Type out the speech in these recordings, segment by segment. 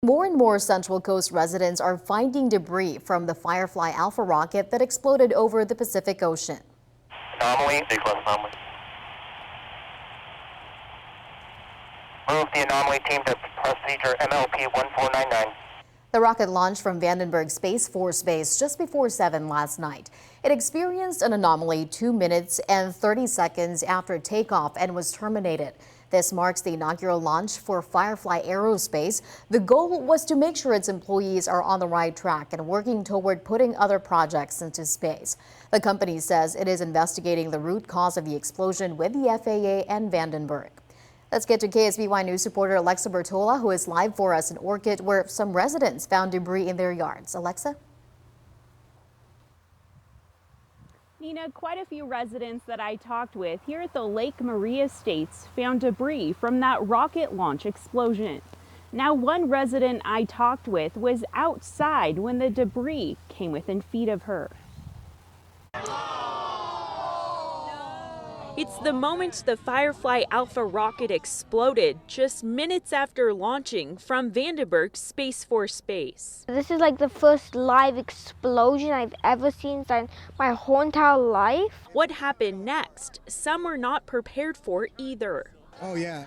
More and more Central Coast residents are finding debris from the FIREFLY Alpha rocket that exploded over the Pacific Ocean. Anomaly, sequence anomaly. Move the anomaly team to procedure MLP 1499. The rocket launched from Vandenberg Space Force Base just before 7 last night. It experienced an anomaly 2 minutes and 30 seconds after takeoff and was terminated. This marks the inaugural launch for FIREFLY Aerospace. The goal was to make sure its employees are on the right track and working toward putting other projects into space. The company says it is investigating the root cause of the explosion with the FAA and Vandenberg. Let's get to KSBY News reporter Alexa Bertola, who is live for us in Orcutt, where some residents found debris in their yards. Alexa? Nina, quite a few residents that I talked with here at the Lake Maria Estates found debris from that rocket launch explosion. Now, one resident I talked with was outside when the debris came within feet of her. It's the moment the FIREFLY Alpha rocket exploded just minutes after launching from Vandenberg Space Force Base. This is like the first live explosion I've ever seen in my whole entire life. What happened next? Some were not prepared for either. Oh yeah,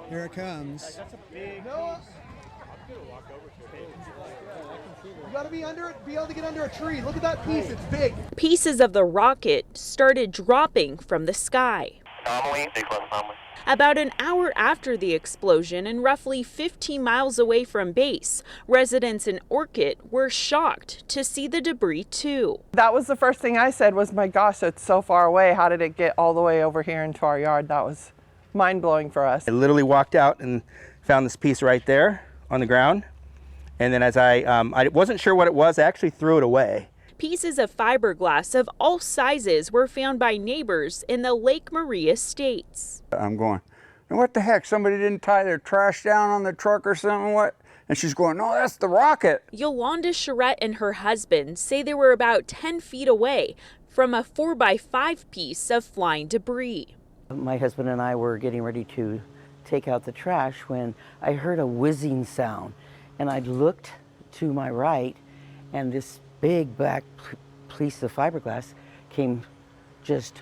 here it comes. You gotta be able to get under a tree. Look at that piece, it's big. Pieces of the rocket started dropping from the sky. Anomaly, sequence anomaly. About an hour after the explosion and roughly 15 miles away from base, residents in Orcutt were shocked to see the debris too. That was the first thing I said was, my gosh, it's so far away. How did it get all the way over here into our yard? That was mind-blowing for us. I literally walked out and found this piece right there on the ground. And then as I wasn't sure what it was, I actually threw it away. Pieces of fiberglass of all sizes were found by neighbors in the Lake Maria Estates. I'm going, what the heck? Somebody didn't tie their trash down on the truck or something? What? And she's going, no, that's the rocket. Yolanda Charette and her husband say they were about 10 feet away from a 4x5 piece of flying debris. My husband and I were getting ready to take out the trash when I heard a whizzing sound. And I looked to my right, and this big black piece of fiberglass came just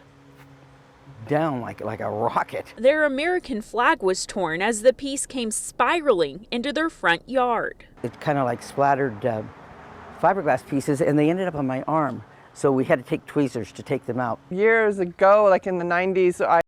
down like a rocket. Their American flag was torn as the piece came spiraling into their front yard. It kind of like splattered fiberglass pieces, and they ended up on my arm. So we had to take tweezers to take them out. Years ago, like in the 90s,